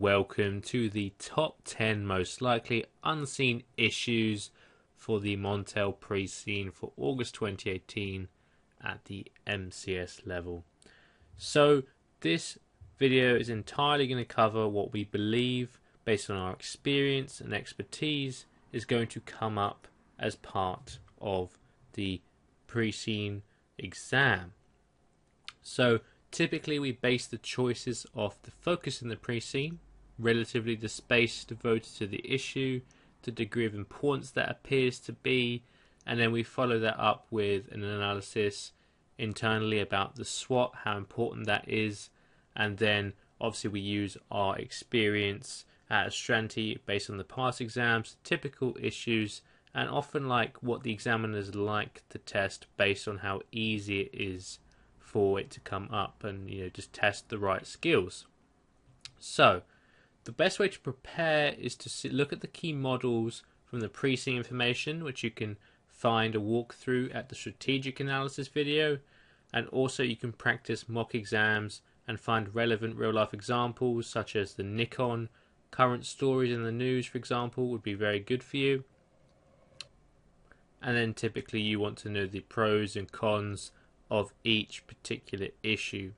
welcome to the top 10 most likely unseen issues for the Montel pre-scene for August 2018 at the MCS level. So this video is entirely going to cover what we believe, based on our experience and expertise, is going to come up as part of the pre-scene exam. So typically we base the choices off the focus in the pre-scene, relatively the space devoted to the issue, the degree of importance that appears to be, and then we follow that up with an analysis internally about the SWOT, how important that is, and then obviously we use our experience at Astranti based on the past exams, typical issues, and often like what the examiners like to test based on how easy it is for it to come up, and just test the right skills. So the best way to prepare is to look at the key models from the pre-scene information, which you can find a walkthrough at the strategic analysis video, and also you can practice mock exams and find relevant real-life examples such as the Nikon current stories in the news, for example, would be very good for you. And then typically you want to know the pros and cons of each particular issue.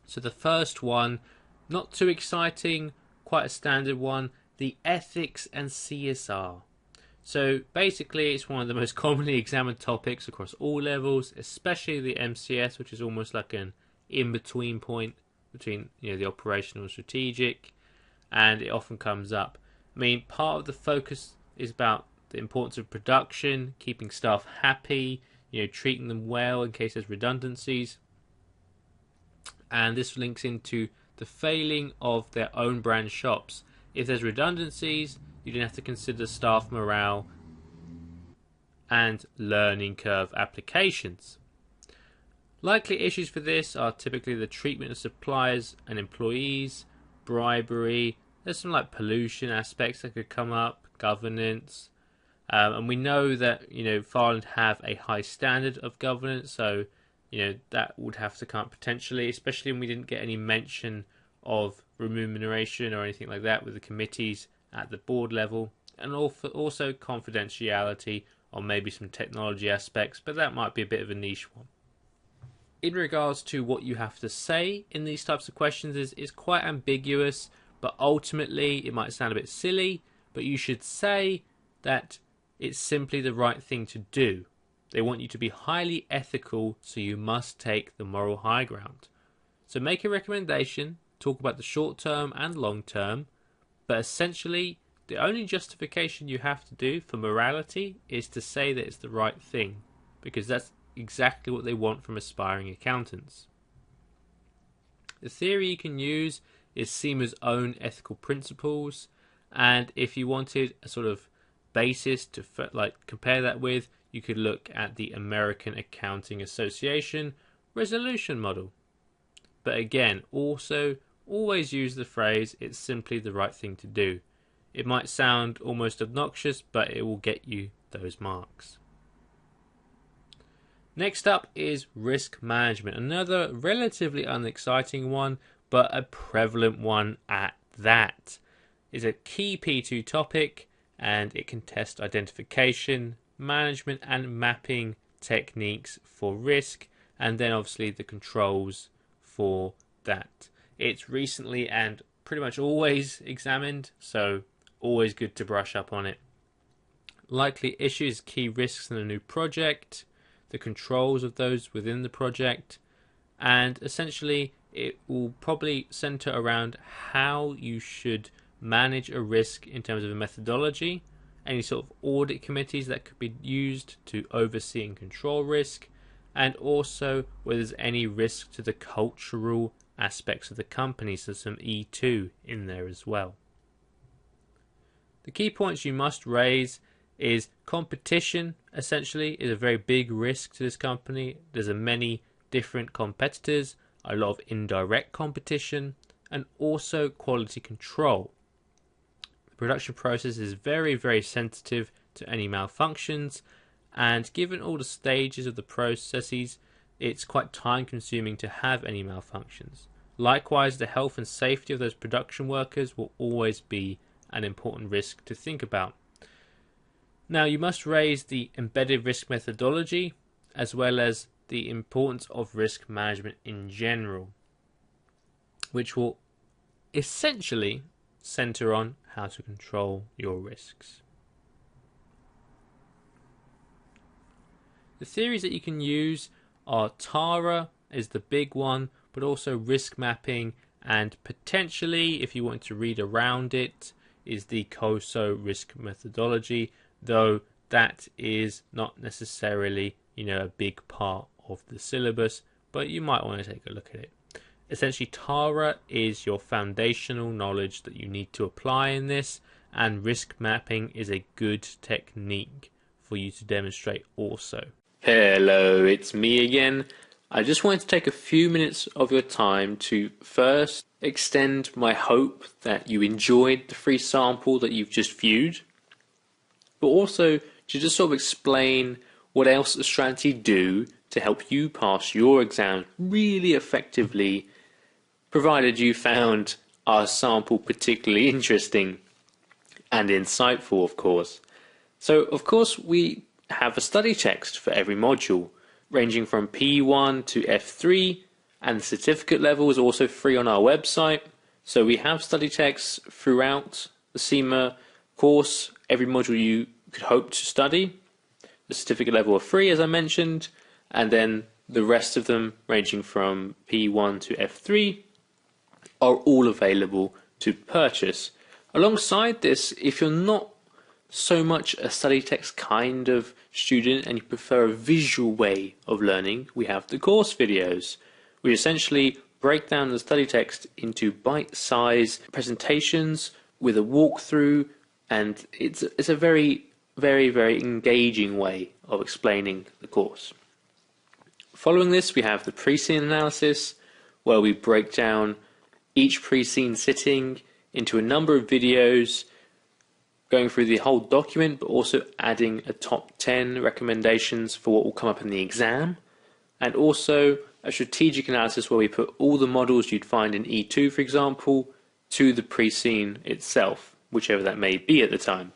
So the first one, not too exciting, quite a standard one, the ethics and CSR. So basically it's one of the most commonly examined topics across all levels, especially the MCS, which is almost like an in-between point between the operational and strategic, and it often comes up. I mean, part of the focus is about the importance of production, keeping staff happy, treating them well in case there's redundancies. And this links into the failing of their own brand shops. If there's redundancies, you then have to consider staff morale and learning curve applications. Likely issues for this are typically the treatment of suppliers and employees, bribery, there's some like pollution aspects that could come up, governance. And we know that Farland have a high standard of governance, so that would have to come potentially, especially when we didn't get any mention of remuneration or anything like that with the committees at the board level, and also confidentiality on maybe some technology aspects, but that might be a bit of a niche one. In regards to what you have to say in these types of questions is quite ambiguous, but ultimately it might sound a bit silly, but you should say that it's simply the right thing to do. They want you to be highly ethical, so you must take the moral high ground. So make a recommendation, talk about the short term and long term, but essentially the only justification you have to do for morality is to say that it's the right thing, because that's exactly what they want from aspiring accountants. The theory you can use is CIMA's own ethical principles, and if you wanted a sort of basis to compare that with, you could look at the American Accounting Association resolution model. But again, also always use the phrase, it's simply the right thing to do. It might sound almost obnoxious, but it will get you those marks. Next up is risk management, another relatively unexciting one, but a prevalent one at that. It's a key P2 topic, and it can test identification, management and mapping techniques for risk, and then obviously the controls for that. It's recently and pretty much always examined, so always good to brush up on it. Likely issues, key risks in a new project, the controls of those within the project, and essentially it will probably center around how you should manage a risk in terms of a methodology, any sort of audit committees that could be used to oversee and control risk, and also whether there's any risk to the cultural aspects of the company, so some E2 in there as well. The key points you must raise is competition, essentially, is a very big risk to this company. There's many different competitors, a lot of indirect competition, and also quality control. Production process is very, very sensitive to any malfunctions, and given all the stages of the processes, it's quite time consuming to have any malfunctions. Likewise, the health and safety of those production workers will always be an important risk to think about. Now, you must raise the embedded risk methodology as well as the importance of risk management in general, which will essentially center on how to control your risks. The theories that you can use are TARA is the big one, but also risk mapping, and potentially, if you want to read around it, is the COSO risk methodology, though that is not necessarily, a big part of the syllabus, but you might want to take a look at it. Essentially, TARA is your foundational knowledge that you need to apply in this, and risk mapping is a good technique for you to demonstrate also. Hello, it's me again. I just wanted to take a few minutes of your time to first extend my hope that you enjoyed the free sample that you've just viewed, but also to just sort of explain what else Astranti do to help you pass your exam really effectively, provided you found our sample particularly interesting and insightful, of course. So, of course, we have a study text for every module, ranging from P1 to F3, and the certificate level is also free on our website. So we have study texts throughout the CIMA course, every module you could hope to study. The certificate level are free, as I mentioned, and then the rest of them, ranging from P1 to F3, are all available to purchase. Alongside this, if you're not so much a study text kind of student and you prefer a visual way of learning, we have the course videos. We essentially break down the study text into bite-sized presentations with a walkthrough, and it's a very, very, very engaging way of explaining the course. Following this, we have the pre-scene analysis, where we break down each pre-scene sitting into a number of videos, going through the whole document, but also adding a top 10 recommendations for what will come up in the exam, and also a strategic analysis where we put all the models you'd find in E2, for example, to the pre-scene itself, whichever that may be at the time.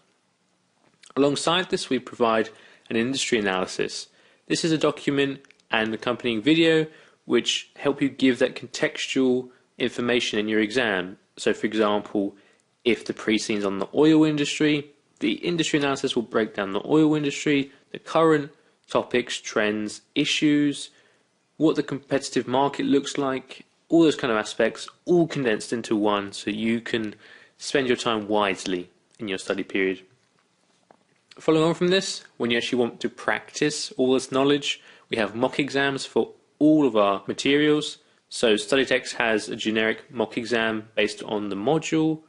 Alongside this, we provide an industry analysis. This is a document and accompanying video which help you give that contextual information in your exam. So, for example, if the pre-scene's on the oil industry, the industry analysis will break down the oil industry, the current topics, trends, issues, what the competitive market looks like, all those kind of aspects, all condensed into one so you can spend your time wisely in your study period. Following on from this, when you actually want to practice all this knowledge, we have mock exams for all of our materials. So StudyText has a generic mock exam based on the module,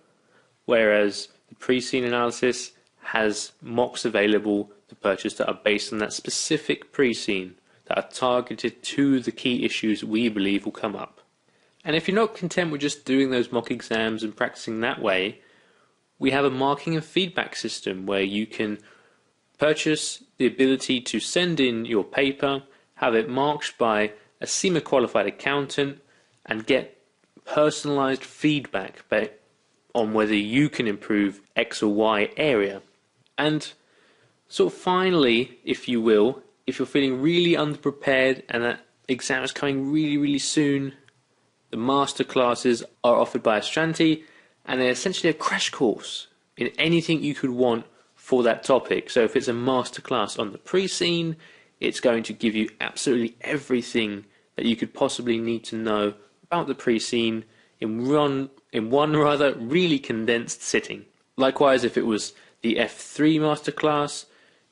whereas the pre-scene analysis has mocks available to purchase that are based on that specific pre-scene, that are targeted to the key issues we believe will come up. And if you're not content with just doing those mock exams and practicing that way, we have a marking and feedback system where you can purchase the ability to send in your paper, have it marked by a CIMA qualified accountant, and get personalized feedback on whether you can improve X or Y area. And sort of finally, if you will, if you're feeling really underprepared and that exam is coming really, really soon, the masterclasses are offered by Astranti, and they're essentially a crash course in anything you could want for that topic. So if it's a masterclass on the pre-scene, it's going to give you absolutely everything that you could possibly need to know about the pre-scene in one really condensed sitting. Likewise, if it was the F3 masterclass,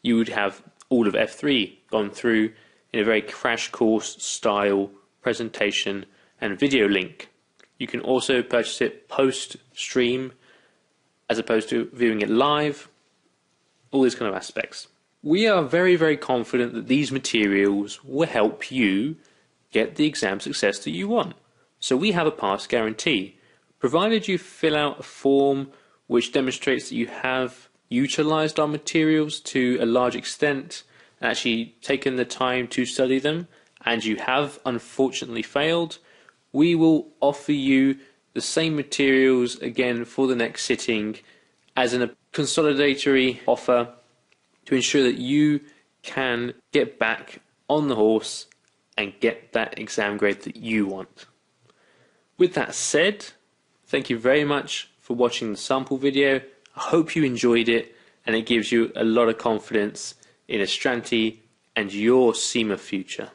you would have all of F3 gone through in a very crash course style presentation and video link. You can also purchase it post-stream as opposed to viewing it live, all these kind of aspects. We are very, very confident that these materials will help you get the exam success that you want. So we have a pass guarantee. Provided you fill out a form which demonstrates that you have utilized our materials to a large extent and actually taken the time to study them, and you have unfortunately failed, we will offer you the same materials again for the next sitting as a consolidatory offer to ensure that you can get back on the horse and get that exam grade that you want. With that said, thank you very much for watching the sample video. I hope you enjoyed it and it gives you a lot of confidence in Astranti and your CIMA future.